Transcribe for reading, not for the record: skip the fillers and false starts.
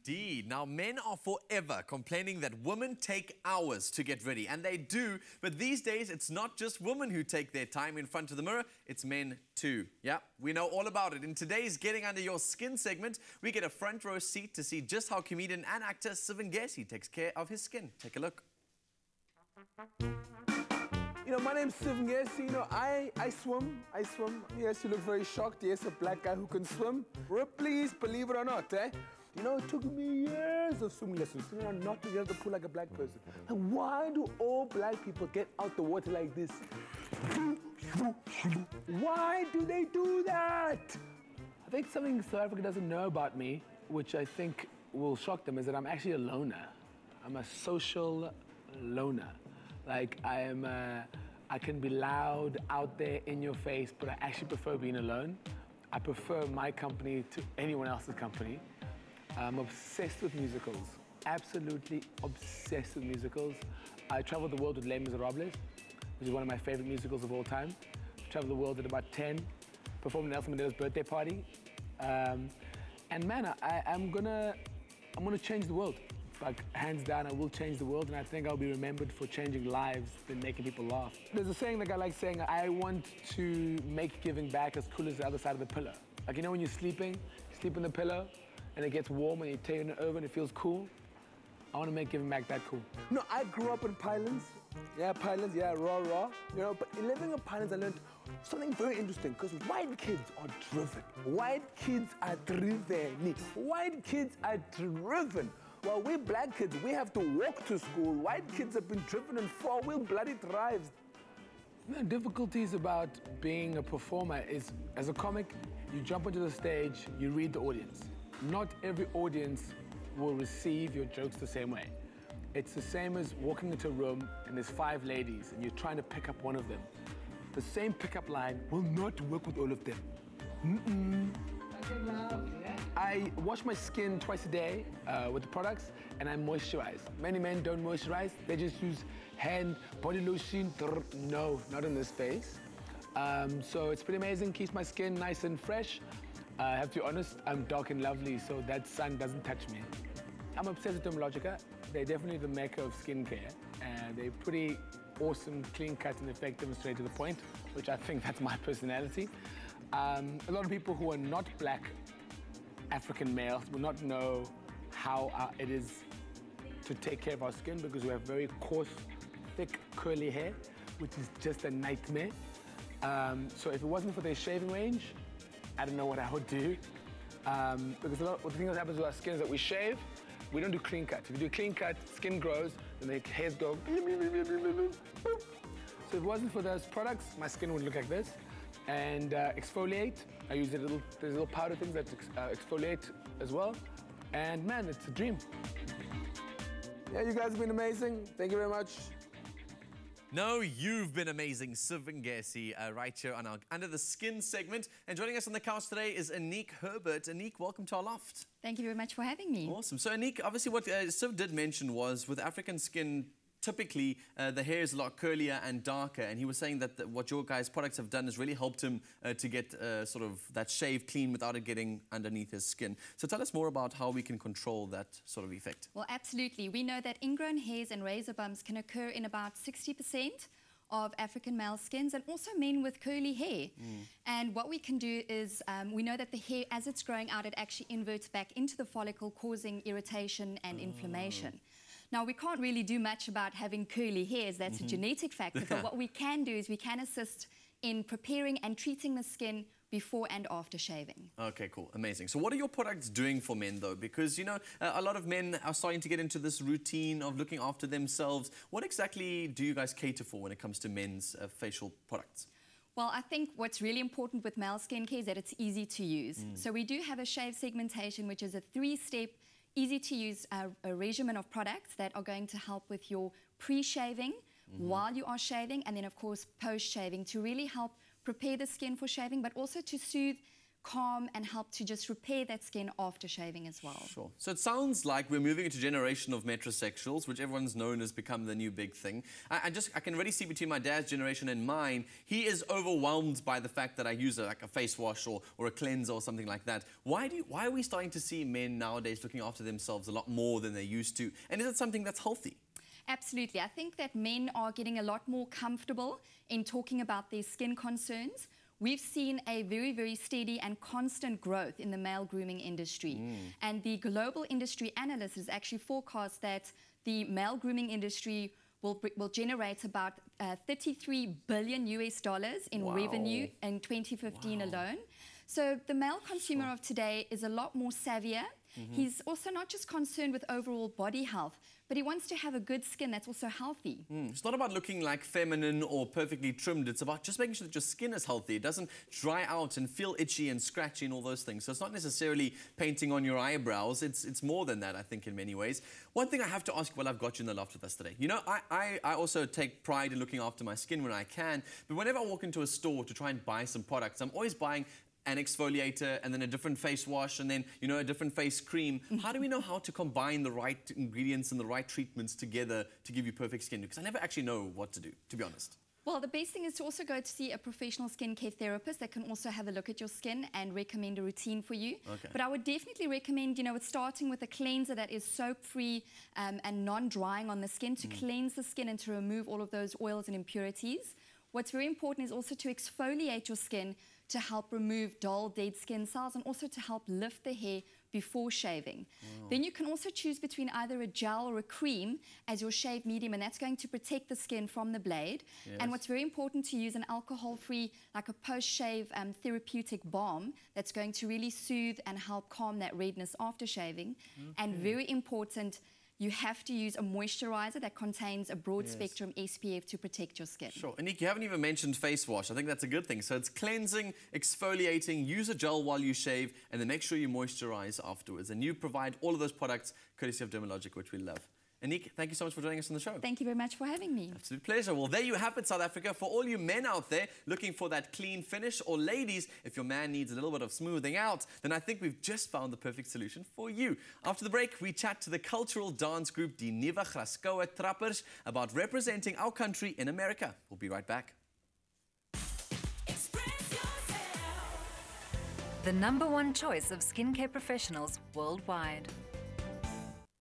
Indeed. Now, men are forever complaining that women take hours to get ready, and they do. But these days, it's not just women who take their time in front of the mirror, it's men too. Yeah, we know all about it. In today's Getting Under Your Skin segment, we get a front row seat to see just how comedian and actor Siv Ngesi takes care of his skin. Take a look. You know, my name's Siv Ngesi. You know, I swim. Yes, you look very shocked. Yes, a black guy who can swim. Please, believe it or not, eh? You know, it took me years of swimming lessons to learn not to get out the pool like a black person. And why do all black people get out the water like this? Why do they do that? I think something South Africa doesn't know about me, which I think will shock them, is that I'm actually a loner. I'm a social loner. Like, I can be loud, out there, in your face, but I actually prefer being alone. I prefer my company to anyone else's company. I'm obsessed with musicals, absolutely obsessed with musicals. I traveled the world with Les Miserables, which is one of my favorite musicals of all time. Traveled the world at about 10, performed at Nelson Mandela's birthday party. And man, I'm gonna change the world. Like, hands down, I will change the world, and I think I'll be remembered for changing lives than making people laugh. There's a saying that I like saying, I want to make giving back as cool as the other side of the pillow. Like, you know when you're sleeping, you sleep in the pillow, and it gets warm, and you turn it over, and it feels cool? I want to make giving back that cool. No, I grew up in Pinelands. Yeah, Pinelands, yeah, raw. You know, but in living in Pinelands, I learned something very interesting, because white kids are driven. White kids are driven. White kids are driven. Well, we black kids, we have to walk to school. White kids have been driven in four-wheel bloody drives. The difficulties about being a performer is, as a comic, you jump onto the stage, you read the audience. Not every audience will receive your jokes the same way. It's the same as walking into a room and there's 5 ladies and you're trying to pick up one of them. The same pickup line will not work with all of them. I wash my skin twice a day with the products, and I moisturize. Many men don't moisturize. They just use hand, body lotion. No, not in this space. So it's pretty amazing. Keeps my skin nice and fresh. I have to be honest, I'm dark and lovely, so that sun doesn't touch me. I'm obsessed with Dermalogica. They're definitely the mecca of skincare. And they're pretty awesome, clean-cut and effective and straight to the point, which I think that's my personality. A lot of people who are not black African males will not know how it is to take care of our skin, because we have very coarse, thick, curly hair, which is just a nightmare. So if it wasn't for their shaving range, I don't know what I would do. Because the thing that happens with our skin is that we shave, we don't do clean cut. If you do clean cut, skin grows, and the hairs go. So if it wasn't for those products, my skin would look like this. And exfoliate, I use there's little powder things that exfoliate as well. And man, it's a dream. Yeah, you guys have been amazing. Thank you very much. No, you've been amazing, Siv Ngesi, right here on our Under the Skin segment. And joining us on the couch today is Anik Herbert. Anik, welcome to our loft. Thank you very much for having me. Awesome. So Anik, obviously what Siv did mention was with African skin, typically, the hair is a lot curlier and darker, and he was saying that what your guys' products have done has really helped him to get sort of that shave clean without it getting underneath his skin. So tell us more about how we can control that sort of effect. Well, absolutely. We know that ingrown hairs and razor bumps can occur in about 60% of African male skins, and also men with curly hair. And what we can do is, we know that the hair, as it's growing out, it actually inverts back into the follicle, causing irritation and inflammation. Now, we can't really do much about having curly hairs. That's a genetic factor. But what we can do is we can assist in preparing and treating the skin before and after shaving. Okay, cool. Amazing. So what are your products doing for men, though? Because, you know, a lot of men are starting to get into this routine of looking after themselves. What exactly do you guys cater for when it comes to men's facial products? Well, I think what's really important with male skincare is that it's easy to use. So we do have a shave segmentation, which is a 3-step easy-to-use a regimen of products that are going to help with your pre-shaving, while you are shaving, and then, of course, post-shaving, to really help prepare the skin for shaving, but also to soothe calm and help to just repair that skin after shaving as well. Sure. So it sounds like we're moving into a generation of metrosexuals, which everyone's known has become the new big thing. I can already see between my dad's generation and mine, he is overwhelmed by the fact that I use like a face wash or a cleanser or something like that. Why are we starting to see men nowadays looking after themselves a lot more than they used to? And is it something that's healthy? Absolutely. I think that men are getting a lot more comfortable in talking about their skin concerns. We've seen a very, very steady and constant growth in the male grooming industry. And the global industry analysts actually forecast that the male grooming industry will generate about $33 billion in revenue in 2015 alone. So the male consumer of today is a lot more savvier. He's also not just concerned with overall body health, but he wants to have a good skin that's also healthy. It's not about looking like feminine or perfectly trimmed. It's about just making sure that your skin is healthy. It doesn't dry out and feel itchy and scratchy and all those things. So it's not necessarily painting on your eyebrows. It's more than that, I think, in many ways. One thing I have to ask while I've got you in the loft with us today. You know, I also take pride in looking after my skin when I can. But whenever I walk into a store to try and buy some products, I'm always buying an exfoliator and then a different face wash and then, you know, a different face cream. How do we know how to combine the right ingredients and the right treatments together to give you perfect skin? Because I never actually know what to do, to be honest. Well, the best thing is to also go to see a professional skincare therapist that can also have a look at your skin and recommend a routine for you. Okay. But I would definitely recommend, you know, starting with a cleanser that is soap-free and non-drying on the skin to cleanse the skin and to remove all of those oils and impurities. What's very important is also to exfoliate your skin to help remove dull, dead skin cells and also to help lift the hair before shaving. Then you can also choose between either a gel or a cream as your shave medium, and that's going to protect the skin from the blade. And what's very important to use an alcohol-free, like a post-shave therapeutic balm that's going to really soothe and help calm that redness after shaving. And very important, you have to use a moisturizer that contains a broad spectrum SPF to protect your skin. Sure. And Nick, you haven't even mentioned face wash. I think that's a good thing. So it's cleansing, exfoliating, use a gel while you shave, and then make sure you moisturize afterwards. And you provide all of those products courtesy of Dermalogic, which we love. Anik, thank you so much for joining us on the show. Thank you very much for having me. Absolute pleasure. Well, there you have it, South Africa. For all you men out there looking for that clean finish, or ladies, if your man needs a little bit of smoothing out, then I think we've just found the perfect solution for you. After the break, we chat to the cultural dance group Die Nuwe Graskoue Trappers about representing our country in America. We'll be right back. The #1 choice of skincare professionals worldwide.